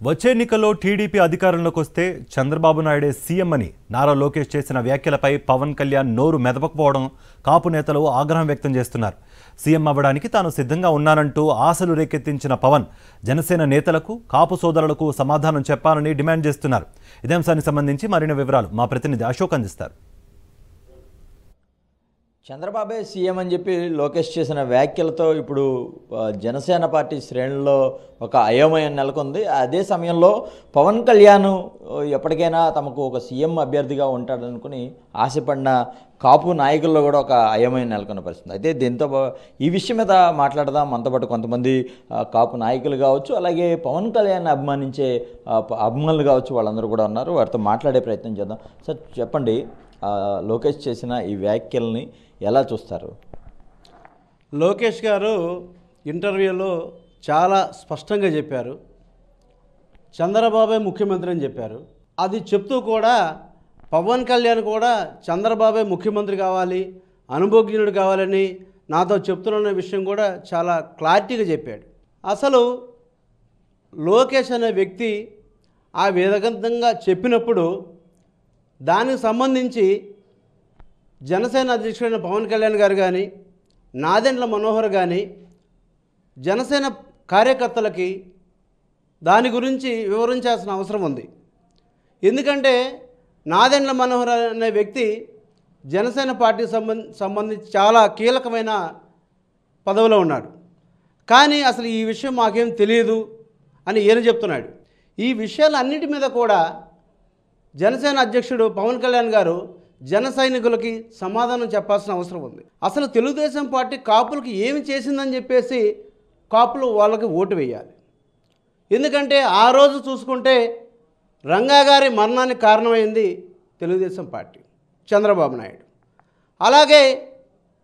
వచ్చే ఎన్నికల్లో టీడీపీ అధికారంలోకి వస్తే చంద్రబాబు నాయుడే సీఎం అని నారా లోకేష్ చేసిన వ్యాఖ్యలపై పవన్ కళ్యాణ్ నోరు మెదపకపోవడం కాపు నేతలు ఆగ్రహం వ్యక్తం చేస్తున్నారు. సీఎం అవ్వడానికి తాను సిద్ధంగా ఉన్నానంటూ ఆశలు రేకెత్తించిన పవన్ జనసేన నేతలకు కాపు సోదరులకు సమాధానం చెప్పాలని డిమాండ్ చేస్తున్నారు. ఇదే అంశానికి సంబంధించి మరిన్ని వివరాలు మా ప్రతినిధి అశోక్ అందిస్తారు. చంద్రబాబే సీఎం అని చెప్పి లోకేష్ చేసిన వ్యాఖ్యలతో ఇప్పుడు జనసేన పార్టీ శ్రేణుల్లో ఒక అయోమయం నెలకొంది. అదే సమయంలో పవన్ కళ్యాణ్ ఎప్పటికైనా తమకు ఒక సీఎం అభ్యర్థిగా ఉంటాడనుకుని ఆశపడిన కాపు నాయకుల్లో కూడా ఒక అయోమయం నెలకొన్న పరిస్థితి. అయితే దీంతో ఈ విషయం మీద మాట్లాడదాం. మనతో పాటు కొంతమంది కాపు నాయకులు కావచ్చు, అలాగే పవన్ కళ్యాణ్ అభిమానించే అభిమానులు కావచ్చు, వాళ్ళందరూ కూడా ఉన్నారు. వారితో మాట్లాడే ప్రయత్నం చేద్దాం. సార్ చెప్పండి, లోకేష్ చేసిన ఈ వ్యాఖ్యల్ని ఎలా చూస్తారు? లోకేష్ గారు ఇంటర్వ్యూలో చాలా స్పష్టంగా చెప్పారు, చంద్రబాబే ముఖ్యమంత్రి అని చెప్పారు. అది చెప్తూ కూడా పవన్ కళ్యాణ్ కూడా చంద్రబాబే ముఖ్యమంత్రి కావాలి, అనుభవజ్ఞుడు కావాలని నాతో చెప్తున్న విషయం కూడా చాలా క్లారిటీగా చెప్పాడు. అసలు లోకేష్ అనే వ్యక్తి ఆ విధంగా చెప్పినప్పుడు దానికి సంబంధించి జనసేన అధ్యక్షుడైన పవన్ కళ్యాణ్ గారు కానీ, నాదెండ్ల మనోహర్ కానీ జనసేన కార్యకర్తలకి దాని గురించి వివరించాల్సిన అవసరం ఉంది. ఎందుకంటే నాదెండ్ల మనోహర్ అనే వ్యక్తి జనసేన పార్టీకి సంబంధించి చాలా కీలకమైన పదవిలో ఉన్నాడు. కానీ అసలు ఈ విషయం మాకేం తెలియదు అని ఈయన చెప్తున్నాడు. ఈ విషయాలన్నిటి మీద కూడా జనసేన అధ్యక్షుడు పవన్ కళ్యాణ్ గారు జన సైనికులకి సమాధానం చెప్పాల్సిన అవసరం ఉంది. అసలు తెలుగుదేశం పార్టీ కాపులకి ఏమి చేసిందని చెప్పేసి కాపులు వాళ్ళకి ఓటు వేయాలి. ఎందుకంటే ఆ రోజు చూసుకుంటే రంగా గారి మరణానికి కారణమైంది తెలుగుదేశం పార్టీ, చంద్రబాబు నాయుడు. అలాగే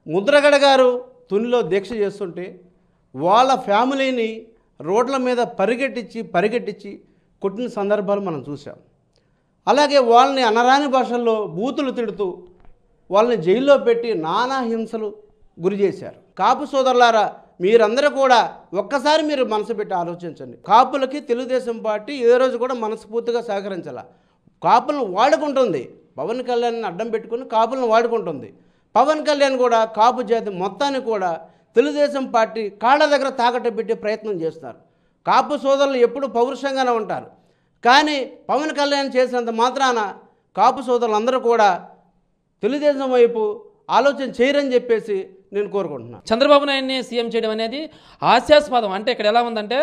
ముద్రగడ గారు తునిలో దీక్ష చేస్తుంటే వాళ్ళ ఫ్యామిలీని రోడ్ల మీద పరిగెట్టించి కొట్టిన సందర్భాలు మనం చూసాం. అలాగే వాళ్ళని అనరాని భాషల్లో బూతులు తిడుతూ వాళ్ళని జైల్లో పెట్టి నానా హింసలు గురి చేశారు. కాపు సోదరులారా, మీరందరూ కూడా ఒక్కసారి మీరు మనసు పెట్టి ఆలోచించండి. కాపులకి తెలుగుదేశం పార్టీ ఏ రోజు కూడా మనస్ఫూర్తిగా సహకరించాల. కాపులను వాడుకుంటుంది, పవన్ కళ్యాణ్ని అడ్డం పెట్టుకుని కాపులను వాడుకుంటుంది. పవన్ కళ్యాణ్ కూడా కాపు జాతి మొత్తాన్ని కూడా తెలుగుదేశం పార్టీ కాళ్ళ దగ్గర తాకట్టు పెట్టే ప్రయత్నం చేస్తున్నారు. కాపు సోదరులు ఎప్పుడు పౌరుషంగానే ఉంటారు. కానీ పవన్ కళ్యాణ్ చేసినంత మాత్రాన కాపు సోదరులందరూ కూడా తెలుగుదేశం వైపు ఆలోచన చేయరని చెప్పేసి నేను కోరుకుంటున్నాను. చంద్రబాబు నాయుడిని సీఎం చేయడం అనేది హాస్యాస్పదం. అంటే ఇక్కడ ఎలా ఉందంటే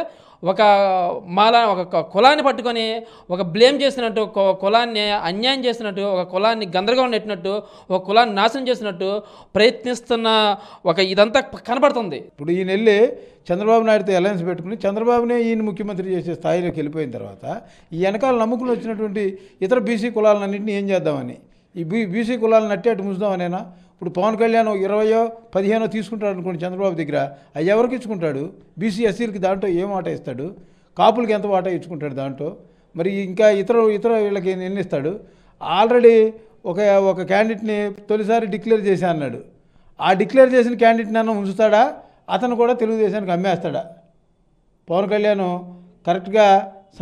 ఒక కులాన్ని పట్టుకొని ఒక బ్లేమ్ చేసినట్టు, ఒక కులాన్ని అన్యాయం చేసినట్టు, ఒక కులాన్ని గందరగోళం నెట్టినట్టు, ఒక కులాన్ని నాశనం చేసినట్టు ప్రయత్నిస్తున్న ఇదంతా కనబడుతుంది. ఇప్పుడు ఈయన వెళ్ళి చంద్రబాబు నాయుడుతో అలయన్స్ పెట్టుకుని చంద్రబాబునే ఈయన ముఖ్యమంత్రి చేసే స్థాయిలోకి వెళ్ళిపోయిన తర్వాత ఈ వెనకాల నమ్ముకుని వచ్చినటువంటి ఇతర బీసీ కులాలన్నింటినీ ఏం చేద్దామని, ఈ బీసీ కులాలను నట్టేట్టు ముసుదామనేనా? ఇప్పుడు పవన్ కళ్యాణ్ 20-15 తీసుకుంటాడు అనుకోండి చంద్రబాబు దగ్గర, అవి ఎవరికి ఇచ్చుకుంటాడు? బీసీ ఎస్సీలకి దాంట్లో ఏం వాటా ఇస్తాడు? కాపులకి ఎంత వాటా ఇచ్చుకుంటాడు దాంట్లో? మరి ఇంకా ఇతర వీళ్ళకి ఎన్ని ఇస్తాడు? ఆల్రెడీ ఒక క్యాండిడేట్ని తొలిసారి డిక్లేర్ చేశా అన్నాడు. ఆ డిక్లేర్ చేసిన క్యాండిడేట్ని అన్న ఉంచుతాడా? అతను కూడా తెలుగుదేశానికి అమ్మేస్తాడా? పవన్ కళ్యాణ్ కరెక్ట్గా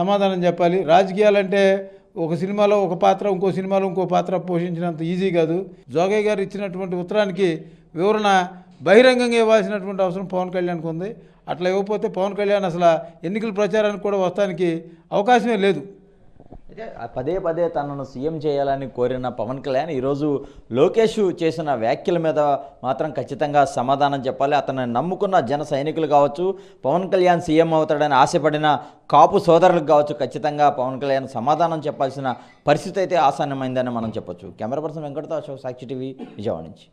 సమాధానం చెప్పాలి. రాజకీయాలంటే ఒక సినిమాలో ఒక పాత్ర, ఇంకో సినిమాలో ఇంకో పాత్ర పోషించినంత ఈజీ కాదు. జోగయ్య గారు ఇచ్చినటువంటి ఉత్తరానికి వివరణ బహిరంగంగా ఇవ్వాల్సినటువంటి అవసరం పవన్ కళ్యాణ్కి ఉంది. అట్లా ఇవ్వకపోతే పవన్ కళ్యాణ్ అసలు ఎన్నికల ప్రచారానికి కూడా వస్తానికి అవకాశమే లేదు. అయితే పదే తనను సీఎం చేయాలని కోరిన పవన్ కళ్యాణ్ ఈరోజు లోకేష్ చేసిన వ్యాఖ్యల మీద మాత్రం ఖచ్చితంగా సమాధానం చెప్పాలి. అతను నమ్ముకున్న జన సైనికులు కావచ్చు, పవన్ కళ్యాణ్ సీఎం అవుతాడని ఆశపడిన కాపు సోదరులకు కావచ్చు, ఖచ్చితంగా పవన్ కళ్యాణ్ సమాధానం చెప్పాల్సిన పరిస్థితి అయితే ఆసన్నమైందని మనం చెప్పొచ్చు. కెమెరా పర్సన్ వెంకటతో అశోక్, సాక్షి టీవీ, విజయవాడ నుంచి.